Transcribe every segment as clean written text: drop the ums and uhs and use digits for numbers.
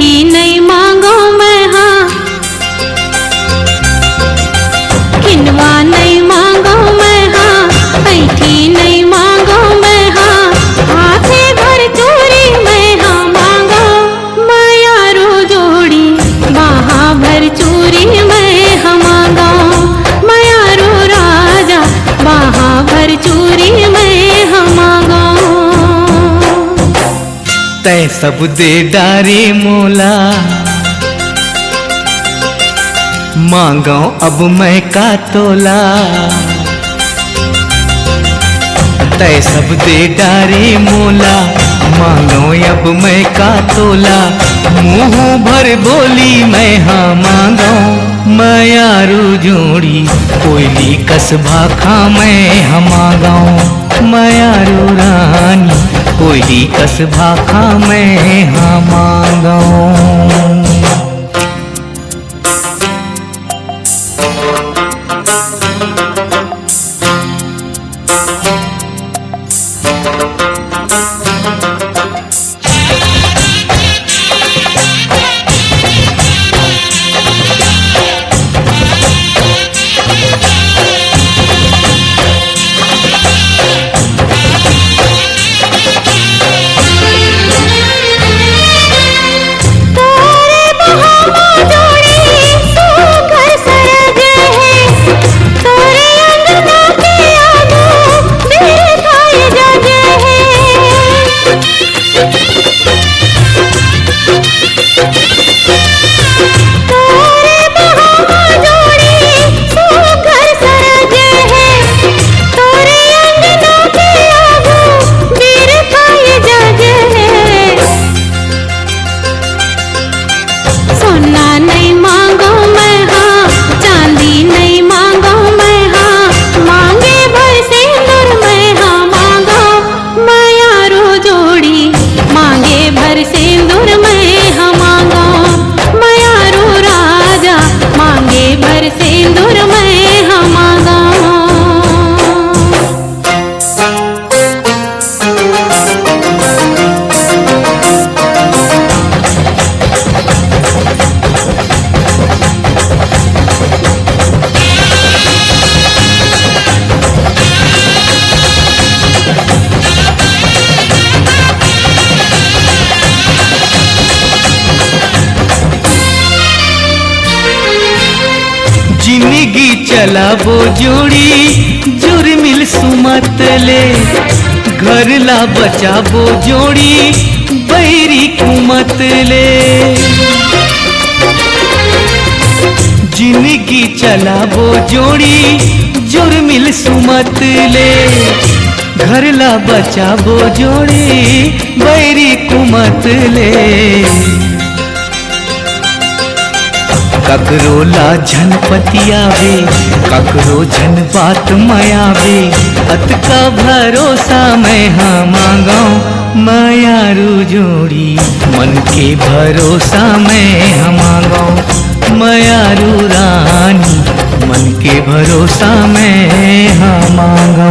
ऐठी नहीं मांगो मैं हाँ, किनवा नहीं मांगो मैं हाँ, ऐठी नहीं मांगो मैं हाँ, हाथे भर चूरी मैं हाँ मांगो, मायारू जोड़ी बाहा भर चूरी मैं हाँ मांगो, मायारू राजा बाहा भर चूरी मैं हाँ मांगो। तै सब दे डारे मोला, मांगो अब मैं का तोला। तै सब दे डारे मोला, मांगो अब मैं का तोला। मुँह भर बोली मैं हाँ मांगो, मायारू जोड़ी कोयली कस भाखा मैं हाँ मांगो, मायारू रानी कोयली कस भाखा मैं हाँ मांगो। जिंदगी चलाबो जोड़ी जुर्मिल सुमत ले, घर ला बचाबो जोड़ी बैरी कुमत ले। जिंदगी चलाबो जोड़ी जुर्मिल सुमत ले, घर ला बचाबो जोड़ी बैरी कुमत ले। ककरो ला झन पतियावे, ककरो झन बात मयावे, अत का भरोसा मैं हाँ मांगो, मायारू जोड़ी मन के भरोसा मैं हाँ मांगो, मायारू रानी मन के भरोसा मैं हाँ मांगो।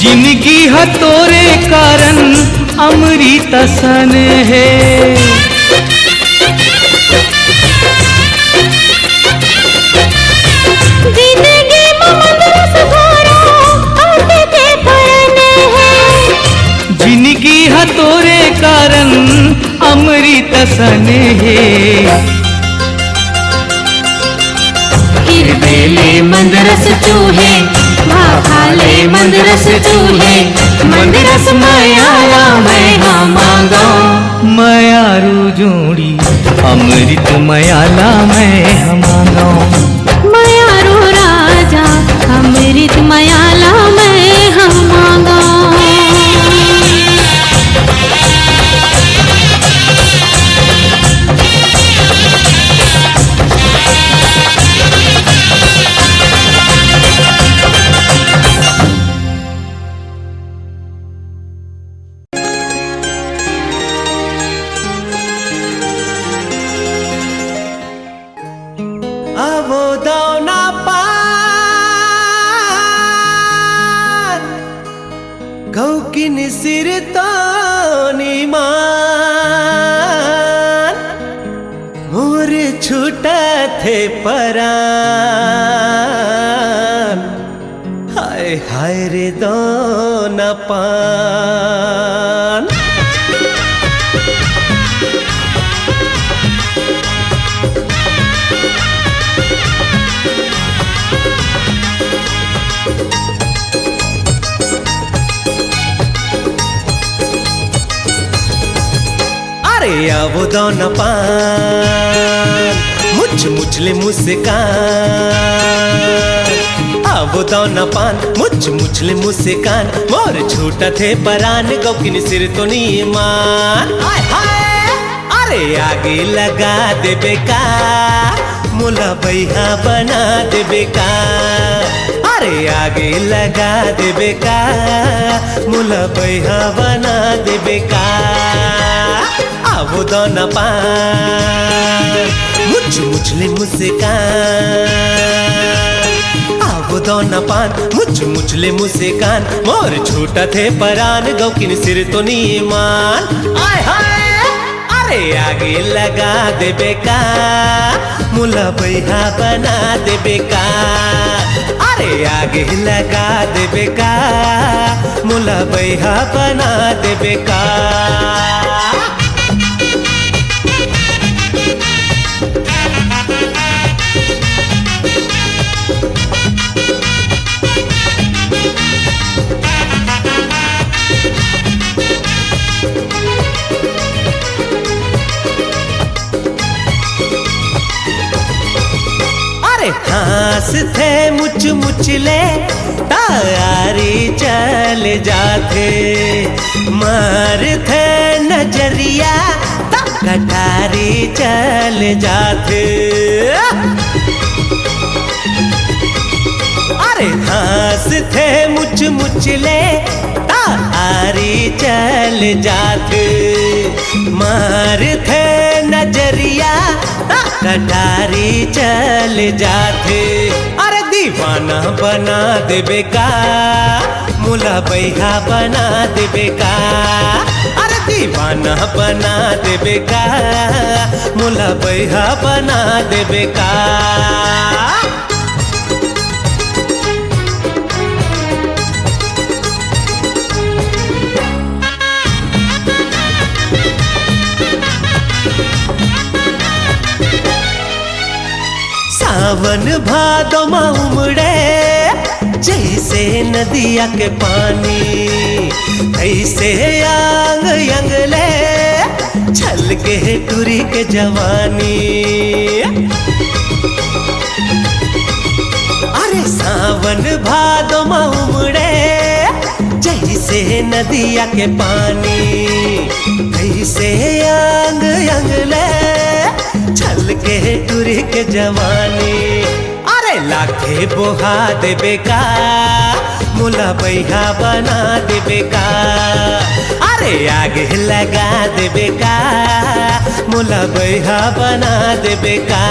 जिंदगी है तोरे कारण अमृत सन है, जिंदगी ममदरस भरा अमृत फन है, जिंदगी है तोरे कारण अमृत सन है। हिरदेले मंदरस चूहे, भाले मंदरस चूहे, मंदरस मायाला मैं हाँ मांगो, मायारू जोड़ी अमृत मायाला मैं हाँ मांगो, मायारू राजा अमृत मायाला मैं हाँ मांगो। सिर तो मान मोर छूटा थे परान हाय हाय रे दोना पान अरे वो दोना पान मुझ मुझले मुस्कान वो दोना पान मुझ मुझले मुस्कान मोर छूटा थे परान गौकिन सिर तो मान हाय हाय अरे आगे लगा दे बेका मुला भैया बना दे बेका अरे आगे लगा दे बेका मुला भैया बना दे बेका वो दोना पान मुझ मुझले मुस्कान वो दोना पान मुझ मुझले मुस्कान मोर छूटा थे परान गौकिन सिर तो मान आय हाय अरे आगे लगा दे बेका मुला भैया बना दे बेका अरे आगे लगा दे बेका मुला भैया बना दे बेका हास थे मुच मुचले तारी चले जाते मार थे नजरिया कटारी चले जाते अरे हास थे मुच मुचले तारी चले जाते मार थे नजरिया कटारी चल जाते अरे दीवाना बना दे बेका मुला भैया बना दे बेका अरे दीवाना बना दे बेका मुला भैया बना दे बेका सावन भादो में उमड़े जैसे नदिया के पानी ऐसे आंग यंगले छल के टूरी के जवानी अरे सावन भादो में उमड़े जैसे नदिया के पानी ऐसे आंग यंगले छल के टूरी के जवानी अरे लाखे बोहा दे बेका मुला भैया बना दे बेका अरे आगे लगा दे बेका मुला भैया बना दे बेका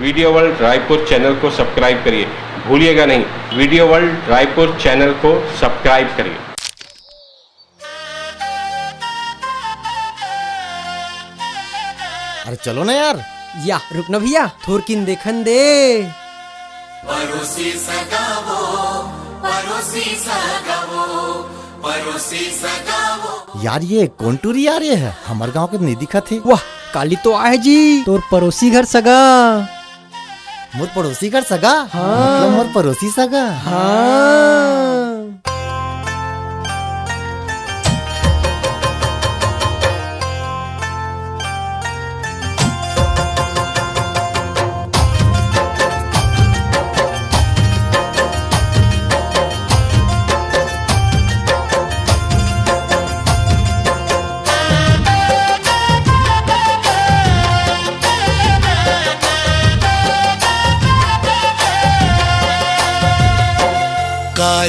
वीडियो वर्ल्ड रायपुर चैनल को सब्सक्राइब करिए, भूलिएगा नहीं वीडियो वर्ल्ड रायपुर चैनल को सब्सक्राइब करिए। अरे चलो ना यार। या रुक ना भैया थोरकिन देखन दे। परोसी सगावो, परोसी सगावो, परोसी सगावो। यार ये कौन टूरी आ रही है? हमारे गांव के नहीं दिखा थे। वाह काली तो आए जी तोर पड़ोसी घर सगा। मोर पड़ोसी घर सगा? हाँ। मतलब मोर पड़ोसी सगा? हाँ।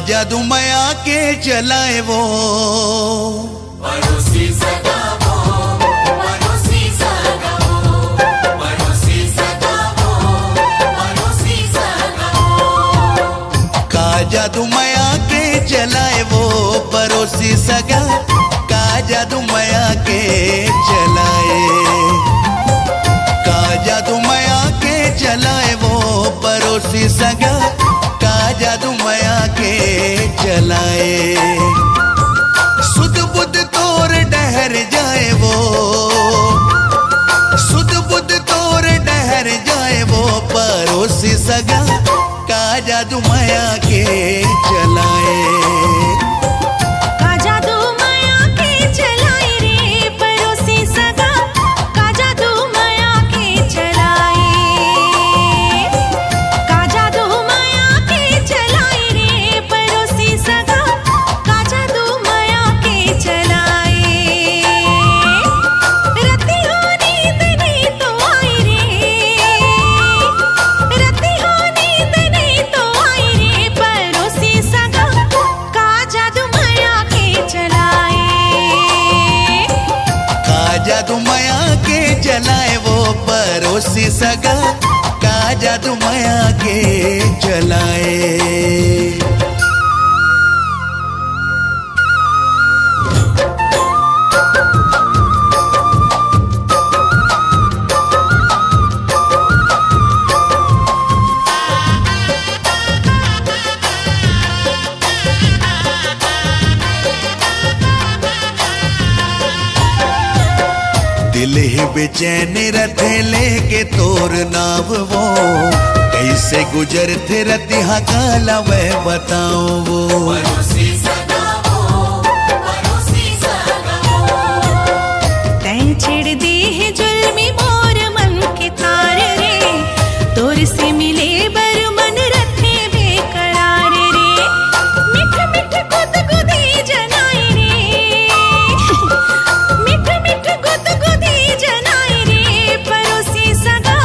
जादू माया के चलाए वो पड़ोसी सगा वो पड़ोसी सगा वो पड़ोसी सगा वो पड़ोसी सगा वो का जादू माया के चलाए वो पड़ोसी सगा का जादू माया के चलाए का जादू माया के चलाए वो पड़ोसी सगा का जादू माया के चलाए सुध बुध तोर डहर जाए वो सुध बुध तोर डहर जाए वो पड़ोसी सगा का जादू माया के चलाए का जादू माया के चलाए रे पड़ोसी सगा का जादू माया के चलाए का जादू माया के चलाए रे पड़ोसी सगा का जादू माया के चलाए रतियों नींद नहीं तो आई रे रतियों नींद नहीं तो आई रे पड़ोसी सगा का जादू माया के चलाए का जादू माया के चलाए वो पड़ोसी सगा का जादू माया के चलाए दिल ही बेचैन रथे लेके तोर नाव वो कैसे गुजरते रतिहा काला वह बताओ वो पड़ोसी सगा वो पड़ोसी सगा वो तैं छेड़ दे है जुल्मी मोर मन के तार रे तोर से मिले बर मन रखे बेकरार रे मिठ मिठ गुद गुदी जनाए रे मिठ मिठ गुद गुदी जनाए रे पड़ोसी सगा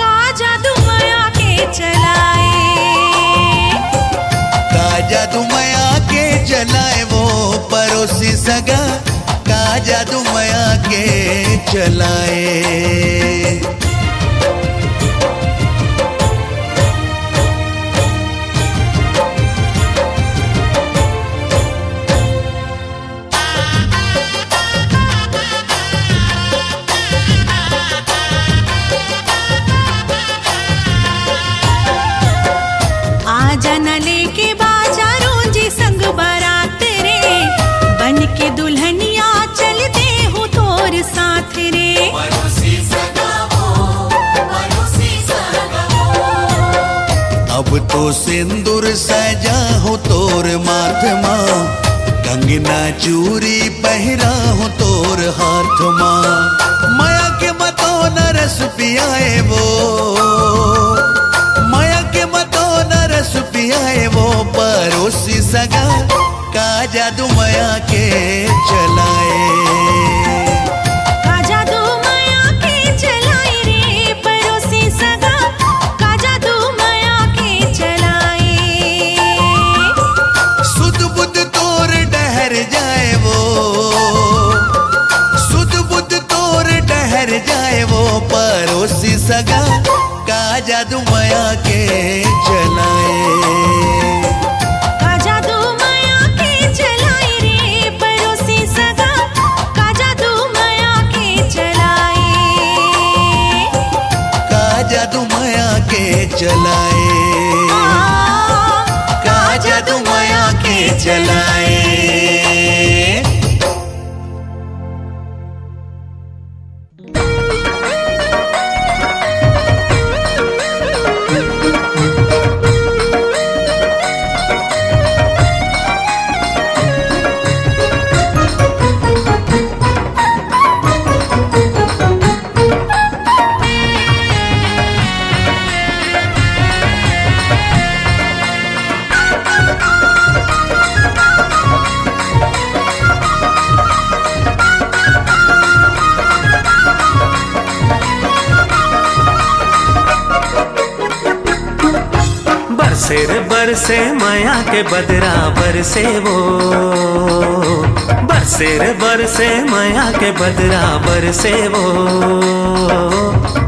का जादू माया के चलाए का जादू माया के चलाए वो पड़ोसी सगा का जादू माया के चलाए आजा न लेके बाजारों जी संग बारात रे बन के दुल्हनिया चलते हूँ तोर साथ रे पड़ोसी सगा वो पड़ोसी सगा वो अब तो सिंदूर सजा हो तोर माथ माँ कंगना चूरी पहरा हो तोर हाथ माँ माया के मतों न रस पियाए वो माया के मतों न रस पियाए वो पड़ोसी सगा का जादू माया के चलाए का जादू माया के चलाए रे पड़ोसी सगा का जादू माया के चलाए सुध बुध तोर डहर जाए वो सुध बुध तोर डहर जाए वो पड़ोसी सगा का जादू माया के चलाए का जादू माया के चलाए रे पड़ोसी सगा का जादू माया के चलाए का जादू माया के चलाए का जादू माया के चलाए बरसे माया के बदरा बरसे वो, बरसे रे बरसे माया के बदरा बरसे वो,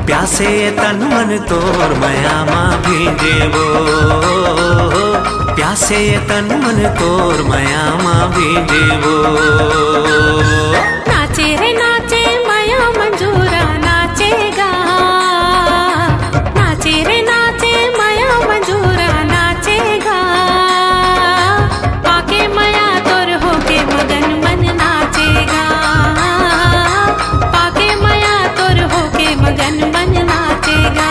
प्यासे तन मन तोर माया माँ भीजे वो, प्यासे तन मन तोर माया माँ भीजे वो। नाचे रे नाचे माया मंजूरा नाचेगा, नाचे रे नाचे माया मंजूरा नाचेगा, पाके माया तोर होके मगन मन नाचेगा, पाके माया तोर होके मगन मन नाचेगा।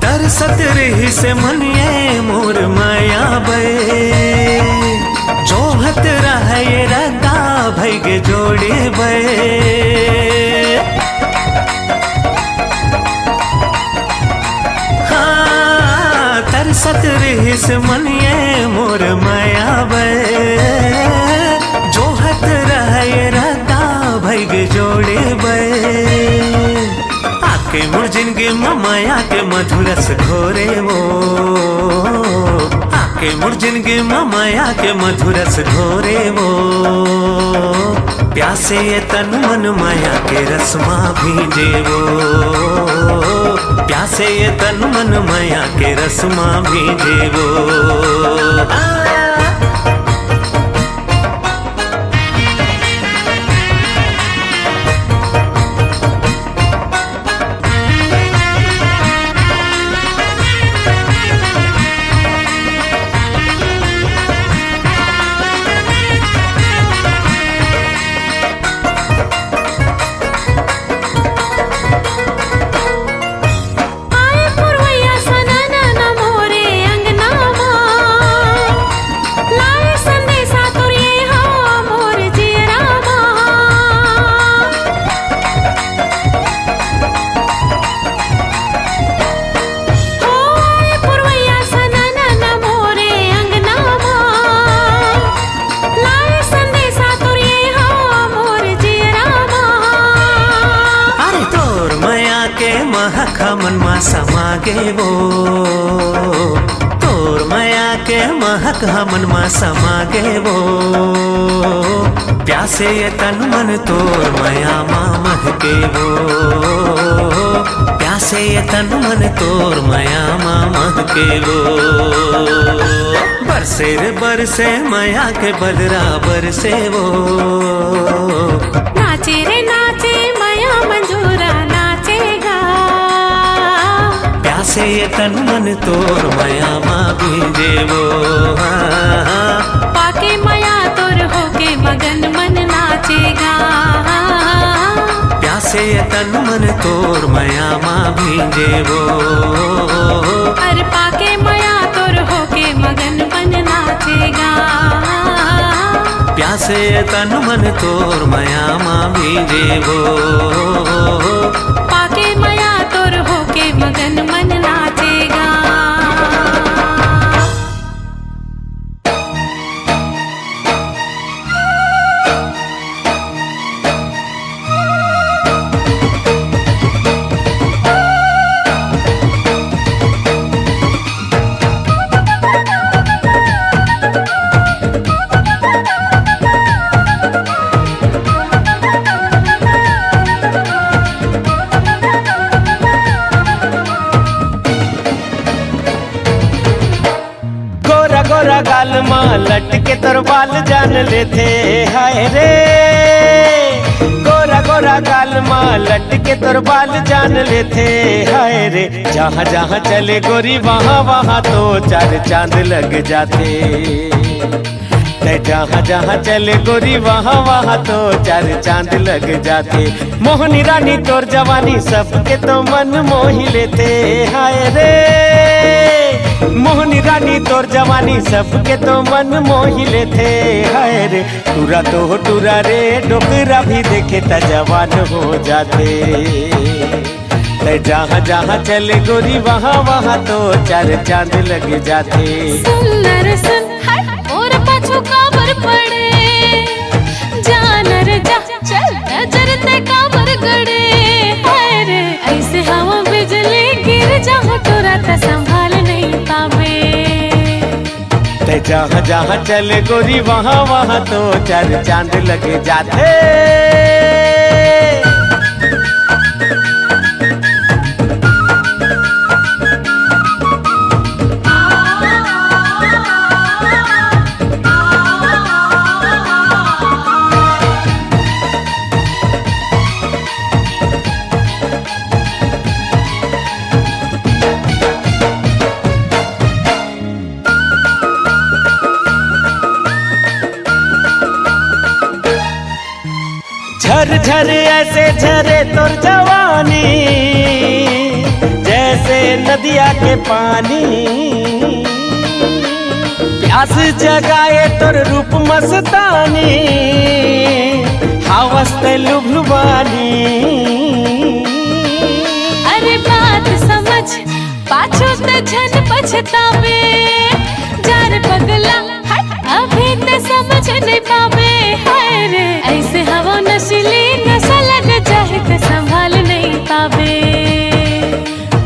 तरसत रही से मनिए मोर माया बे, जोहत रहे ये रदा भैग जोड़े बे। हाँ तरसत रही से मनिए मोर माया बे, जोहत रहे ये रदा भैग जोड़े बे। आके मोर जिंदगी माया के मधुरस घोरे वो, आके मोर जिंदगी माया के मधुरस घोरे वो, प्यासे ये तन मन माया के रसमा भीजे वो, प्यासे ये तन मन माया के रसमा भीजे वो। मन मा समागे वो, तोर माया के महक हमन मा समागे वो, प्यासे ये तन मन तोर माया मा महके वो, प्यासे ये तन मन तोर माया मा महके वो। बरसे रे बरसे माया के बदरा बरसे वो, नाचे रे नाचे माया मंजूरा नाचेगा, प्यासे ये तन मन तोर माया माँ भीजे वो, पाके माया तोर होके मगन मन नाचेगा, प्यासे ये तन मन तोर माया माँ भीजे वो, अरे पाके माया तोर होके मगन मन नाचेगा, प्यासे ये तन मन तोर माया माँ भीजे वो, पाके माया तोर होके मगन मन नाचेगा। गोरा गाल माँ लटके तोर बाल जान लेते हाय रे, गोरा गोरा गाल माँ लटके तोर बाल जान लेते हाय रे, जहाँ जहाँ चले गोरी वहाँ वहाँ तो चार चांद लग जाते, जहाँ जहाँ चले गोरी वहाँ वहाँ तो चार चांद लग जाते, मोहनी रानी तोर जवानी सबके तो मन मोही लेते हाय रे, मोहनी रानी तोर जवानी सबके तो मन मोहिले थे। हाय रे टूरा तो टूरा रे, डोकरा भी देखे त जवान हो जाते। जहाँ जहाँ चले गोरी वहाँ वहाँ तो चार चांद लग जाते। सुंदर सुन और पाछू काबर पड़े, जानर जा चल नजर ते काबर गड़े। हाय रे ऐसे हवा बिजली गिर जहाँ तोरा त संभाल नहीं पावे। जहाँ जहाँ चले गोरी वहाँ वहाँ तो चार चांद लग जाते। झर झर ऐसे झरे तोर जवानी, जैसे नदिया के पानी। प्यास जगाए तोर रूप मस्तानी, हवस ते लुभलुबानी। अरे बात समझ पाछू ते झन पछतावे। जार पगला अभी ते समझ नहीं पावे। हाय रे ऐसे हवा नशीली नशा लग जाए ते संभाल नहीं पावे।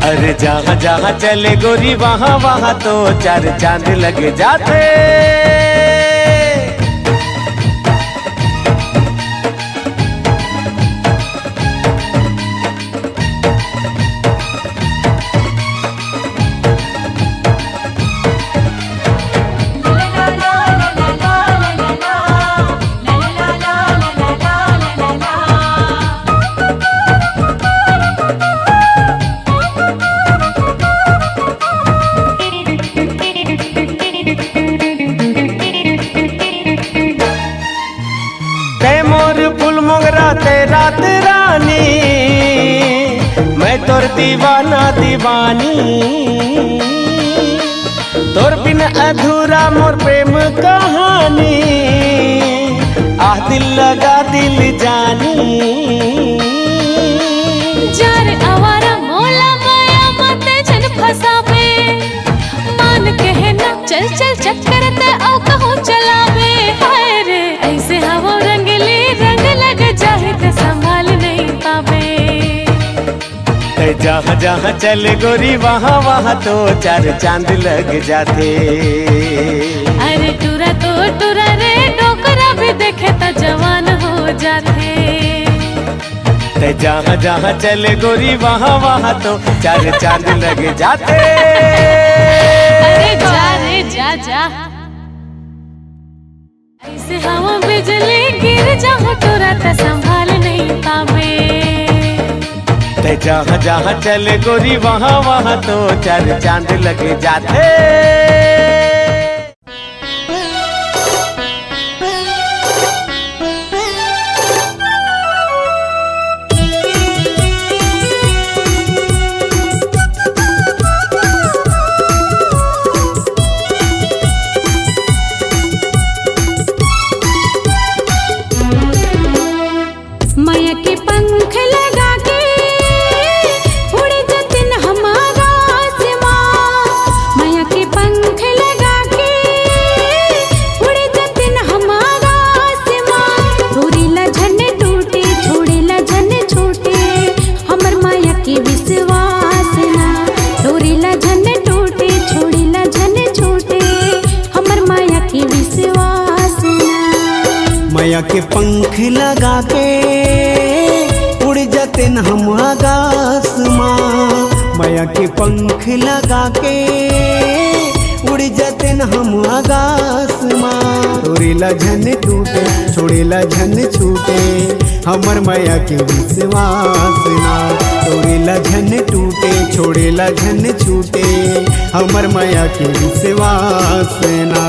अरे जहाँ जहाँ चले गोरी वहाँ वहाँ तो चार चांद लग जाते। रात रानी मैं तोर दीवाना दीवानी। तोर बिन अधूरा मोर प्रेम कहानी। आह दिल लगा दिल जानी। जार आवारा मोला माया मते जन फसावे। मान के ना चल चल चक्कर ते औ कहूँ चलावे। हाय रे ऐसे हवा रंगली रंग लग जाए ते संभाल नहीं पावे। जहाँ जहाँ चले गोरी वहाँ वहाँ तो चार चांद लग जाते। अरे टूरा तो टूरा रे, डोकरा भी देखे तो जवान हो जाते। जहाँ जहाँ चले गोरी वहाँ वहाँ तो चार चांद लग जाते। अरे जा रे जा जा, ऐसे हवा बिजली गिर जहाँ तोरा त संभाल नहीं पावे। जहाँ जहाँ चले गोरी वहाँ वहाँ तो चार चांद लग जाते। माया के पंख लगा के उड़ जतिन हमारा आसमां। माया के पंख लगा के उड़ जतिन हमारा आसमां। छोड़ेला झन टूटे छोड़ेला झन छूटे, हमर माया के विश्वास ना। छोड़ेला झन टूटे छोड़ेला झन छूटे, हमर माया के विश्वास ना। माया के पंख लगा के उड़ जाते न हम आकाश माँ। माया के पंख लगा के उड़ जाते न हम आकाश माँ। छोड़ेला झन टूटे छोड़ेला झन छूटे, हमर माया के विश्वास ना। छोड़ेला झन टूटे छोड़ेला झन छूटे, हमर माया के विश्वास ना।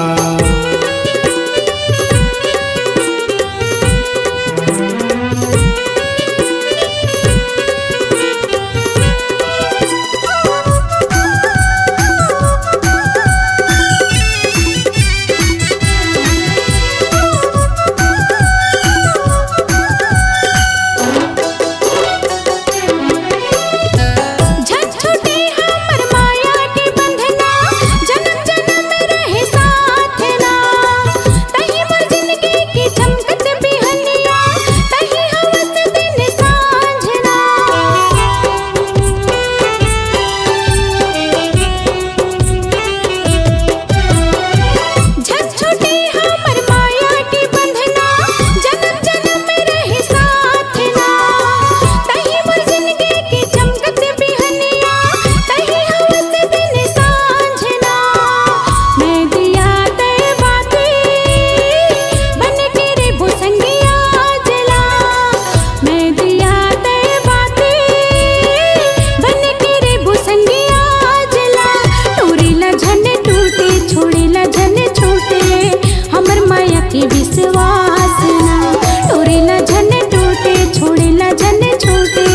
विश्वास ना तोरेला झन टूटे छोड़ेला झन छूटे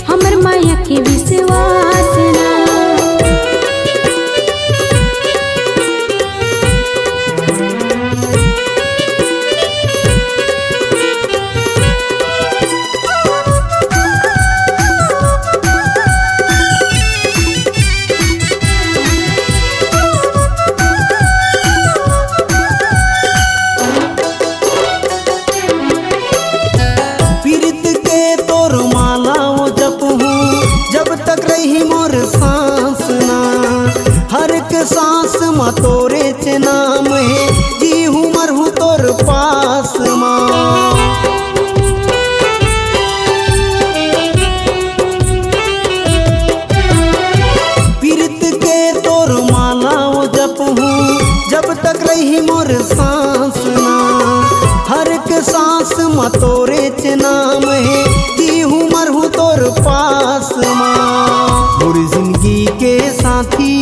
हमर माया के विश्वास ना पीरित के तोर माला वो जपहूँ जब तक रही मोर सांस ना हर एक सांस मा तोरे चे नाम है जी हूँ मर हूँ तोर पास माँ पीरित के तोर माला वो जपहूँ जब तक रही मोर सांस ना हर एक सांस मा तोरे चे नाम है जी हूँ मर हूँ तोर पास माँ मोर जिंदगी के साथी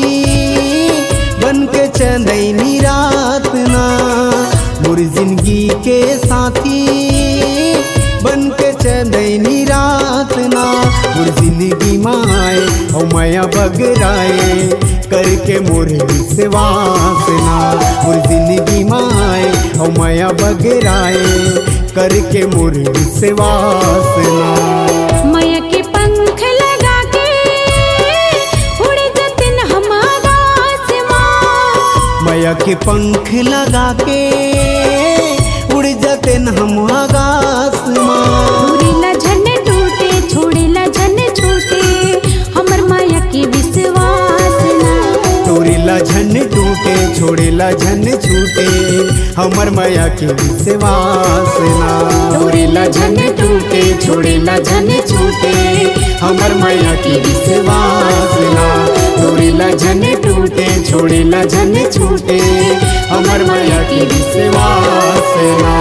बन के चंदैनी रात ना मोर जिंदगी के साथी बन के चंदैनी रात ना मोर जिंदगी माए ओ माया बगराए करके मोर विश्वास ना मोर जिंदगी माए ओ माया बगराए करके मोर विश्वास ना माया के पंख लगा के उड़ जतिन हम आकाश माँ माया के पंख लगा के उड़ जाते न हम आकाश माँ तोरेला झन टूटे छोड़ेला झन छूटे हमर माया के विश्वास ना तोरेला झन टूटे छोड़ेला झन छूटे हमर माया के विश्वास ना तोरेला झन टूटे छोड़ेला झन छूटे हमर माया के विश्वास ना तोरेला झन टूटे छोड़ेला झन छूटे हमर माया के विश्वास ना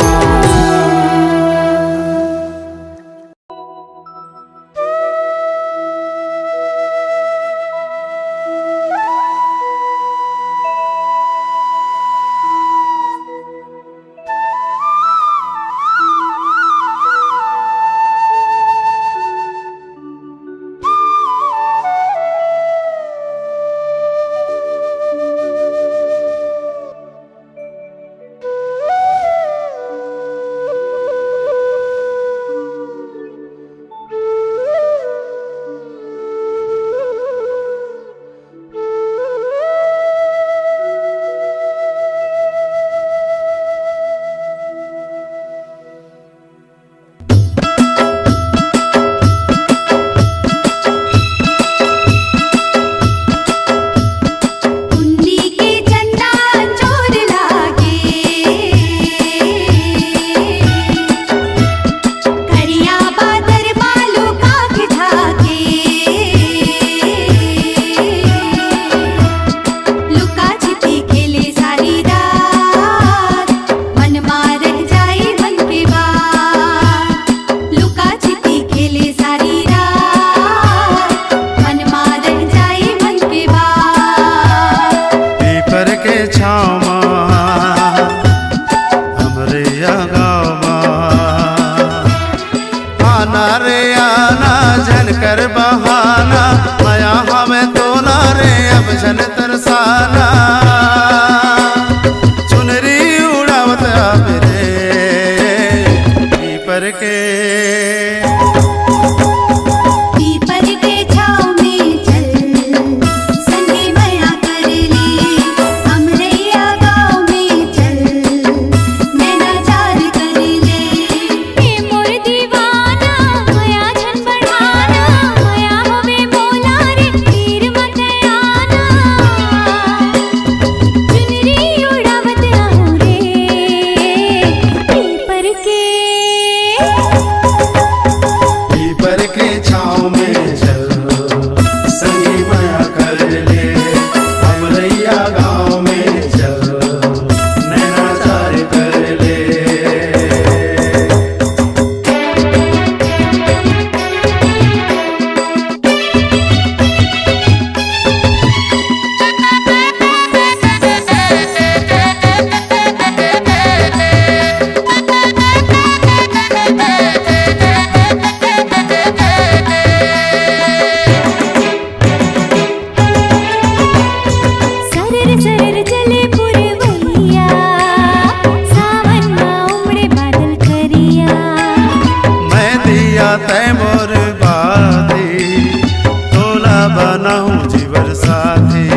बनाऊं जीवन साथी।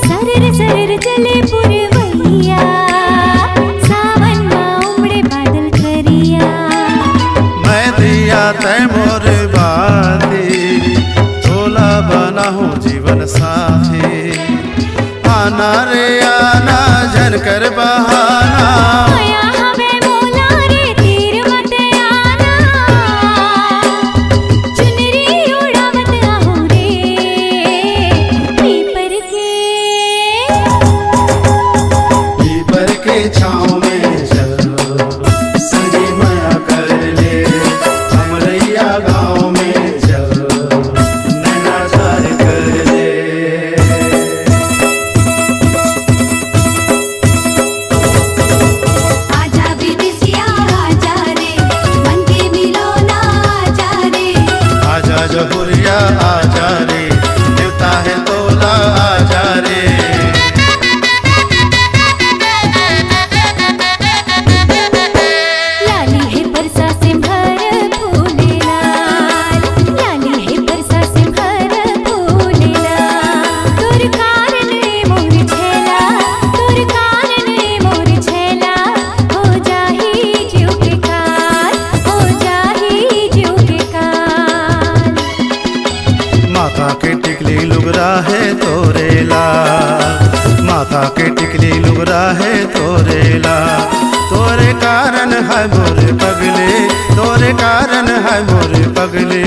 सरर सरर चले पुरवैया, सावन में उमड़े बादल करिया। मैं दिया तय मोर बाती, तोला बनाऊं जीवन साथी। आना रे आना जन कर बहाना, माया हमें मोला रे तीर मत आना। चुनरी उड़ावत आहू रे पीपर के छाँव में चलो, संगी माया कर ले। हमरैया गाँव में चलो, नैनाचार कर ले। आजा विदेशिया आजा रे, मन के मिलो ना आजा रे। आजा जहुरिया आजा रे, देवता है तोला आजा रे। लाली है बरसा से भर फूले लाल, लाली है बरसा से भर फूले लाल। तोर कारण मोर छेला, तोर कारण मोर छेला। हो जाही जीव के काल, हो जाही जीव के काल। माता के टिकली लुगरा है तोरे लाल, माता के टिकली लुगरा है तोरे लाल। तोरे कारण है मोर पगले, तोरे कारण है मोर पगले।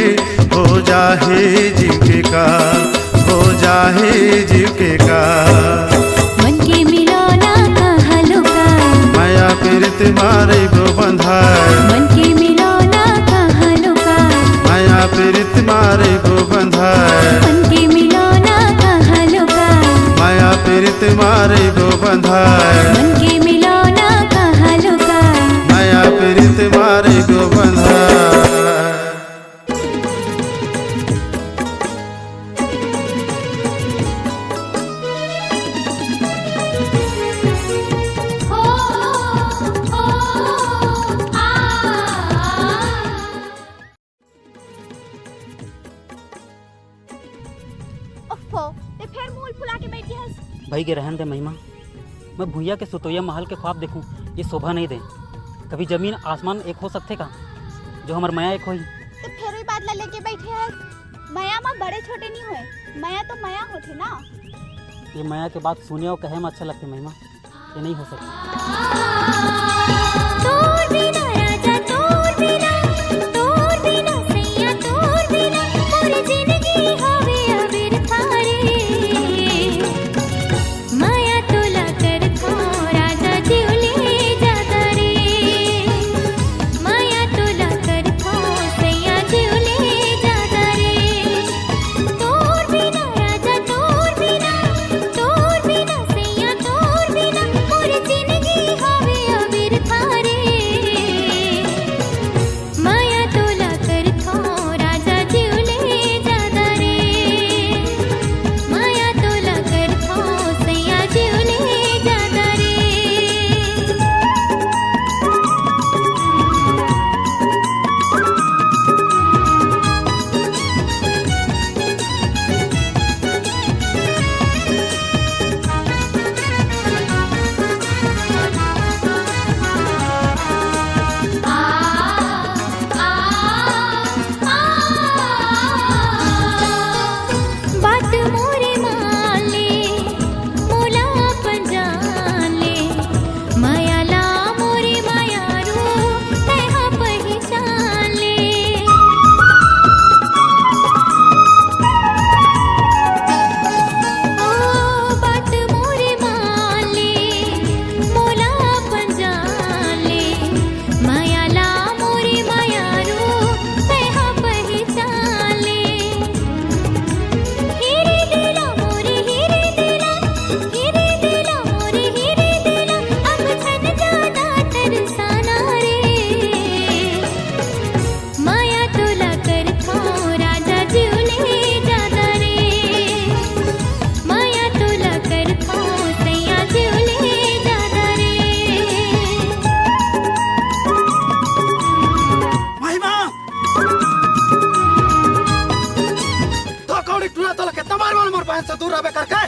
हो जाहे जीव के काल, हो जाहे जीव के काल। मन के मिलो ना कहाँ लुकाए, माया पीड़ित मारे गो बंधाए, मन के मिलो ना कहाँ लुकाए। माया पीड़ित मारे गो बंधाए। मन के मिलो ना कहाँ लुकाए, माया पीड़ित मारे गो बंधाए। मन के मिलो ना कहाँ लुकाए। माया पीड़ित मारे गो बंधाए। हो आ ओफो ते फिर मूल फुला के बैठी हस। भाई के रहन दे महिमा, मैं भूया के सुतोया महल के ख्वाब देखूं, ये शोभा नहीं दे। कभी जमीन आसमान एक हो सकते का, जो हमार माया एक होई। ते फिर भी बादला लेके बैठे हस। माया माँ बड़े छोटे नहीं हुए, माया तो माया होते ना। ये माया के बात सुने और कहे में अच्छा लगते महिमा, ये नहीं हो सकता। तोर बिना राजा तोर बिना, तोर बिना सैया तोर बिना। मोर जिंदगी हवे अबीर थारे, माया तोला कर थो राजा जीवले जाता रे। माया तोला कर थो सैया जीवले जाता रे। तोर बिना राजा तोर बिना, तोर बिना सैया तोर बिना। मोर जिंदगी हवे अबीर थारे, दूर बहन से दूर रहे करके।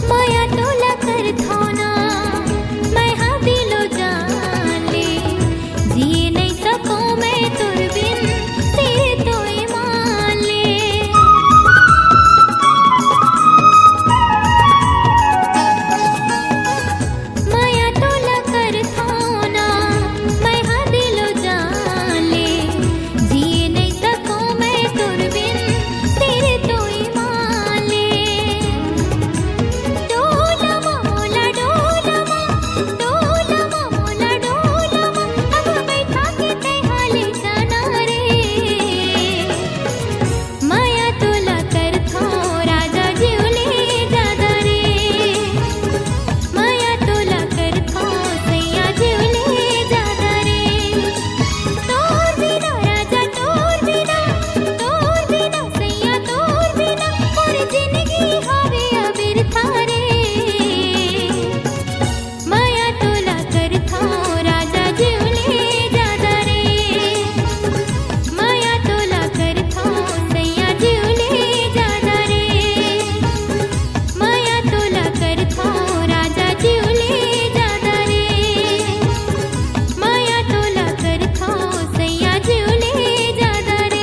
माया टोला कर थाना मैं हाँ दिलो जान ले, जिए नहीं सकूं मैं तुर बिन तेरे तो ईमान ले। माया टोला कर थाना मैं हाँ दिलो जान ले, जिए नहीं सकूं मैं तुर बिन तेरे तो ईमान ले। डोला मोला अब बैठा के हाले जाना रे। माया तोला कर थो राजा जीवले जादा रे, माया तोला कर थो सैया जीवले जादा रे। तोर बिना राजा तोर बिना सैया तोर बिना और जिंदगी हावे अबिर थारे। माया तोला कर थो राजा जीवले जादा रे, माया तोला कर थो सैया जीवले जादा रे। माया तोला कर थो राजा जीवले जादा रे, माया तोला कर थो सैया जीवले जादा रे।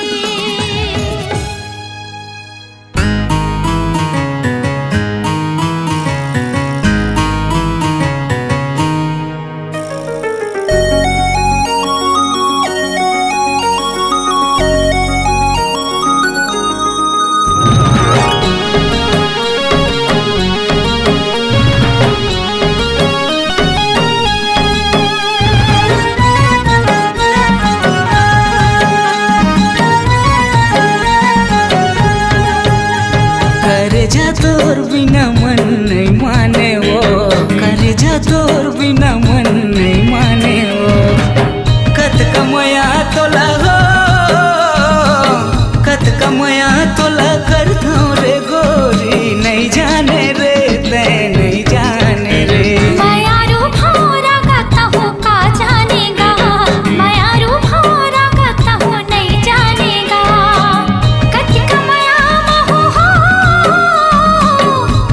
कर जा तोर बिना मन नहीं माने वो, कर जा तोर बिना मन नहीं माने वो। कत कमया तोला हो, कत कमया तोला कर दो रे गोरी, नहीं जाने रे ते नहीं जाने रे। माया रूप हारा गाता हो का जानेगा, माया रूप हारा गाता हो नहीं जानेगा। कत कमया महू हो,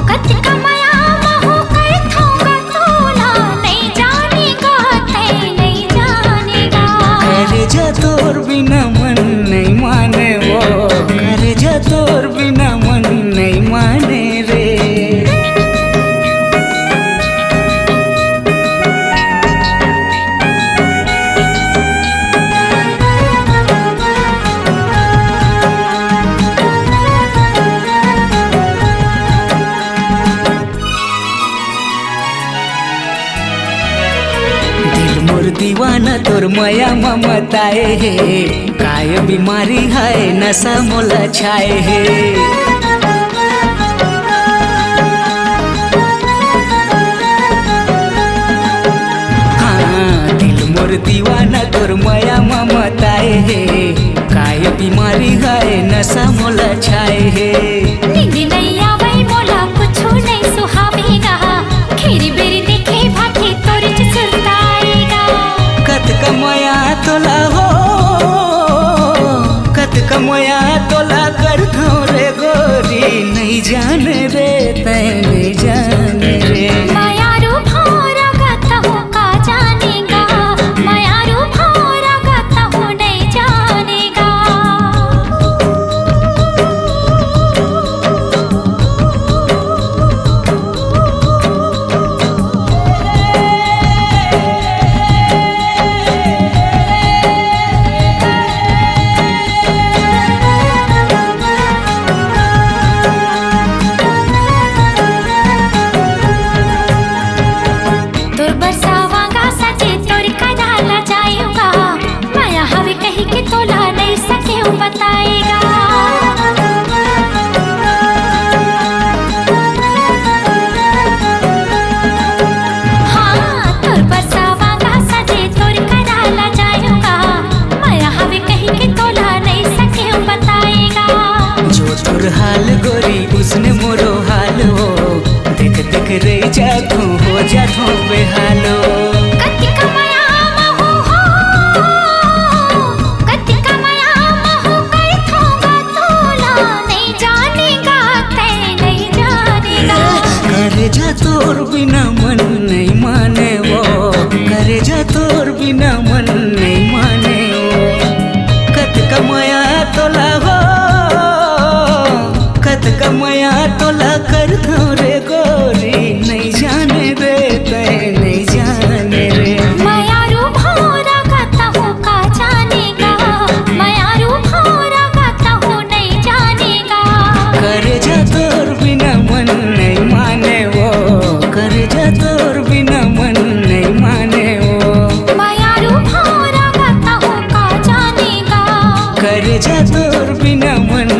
कत कमया महू कर थोगा तोला, नहीं जानेगा ते नहीं जानेगा। कर जा तोर बिना मन नहीं माने वो, कर जा तोर बिना मन नहीं माने रे। दिल मोर दीवाना तोर माया ममताए है, काय बीमारी है नशा मोला छाए है। हाँ दिल मोर दीवाना तोर माया ममताए है, काय बीमारी है नशा मोला छाए है। नींद नहीं आवे मोला कुछो नहीं सुहावेगा, खेरी बेरी देखे भाटे तोर सुलताएगा। कत कमया तोला हो, कत कमया तोला कर दो रे गोरी, नहीं जाने रे ते नहीं जाने रे। माया रूप हारा गाता हो का जानेगा, माया रूप हारा गाता हो नहीं जानेगा। तोर बरसावांगा सजे तोर कदाला जाएगा, माया हवे कही के तोला नहीं सके बताएगा। हाँ तोर बरसावांगा सजे तोर कदाला जाएगा, माया हवे कही के तोला नहीं सके बताएगा। जो तोर हाल गोरी उसने मोरो हाल हो, देख करे जाथो हो जाथो बेहालो कतिका माया महु हो कतिका माया महु कर थोगा तोला नहीं जानेगा तै नहीं जानेगा करे जा तोर बिना मन नहीं माने वो करे जा तोर बिना मन नहीं माने वो कत कमाया तोला हो कत कमाया तोला कर थो रे गोरी नहीं जाने रे तै नहीं जाने रे माया रू भौरा गाता हूँ का जानेगा माया रू भौरा गाता हूँ नहीं जानेगा करे जा तोर बिना मन नहीं माने वो करे जा तोर बिना मन नहीं माने वो माया रू भौरा गाता हूँ का जानेगा करे जा तोर बिना मन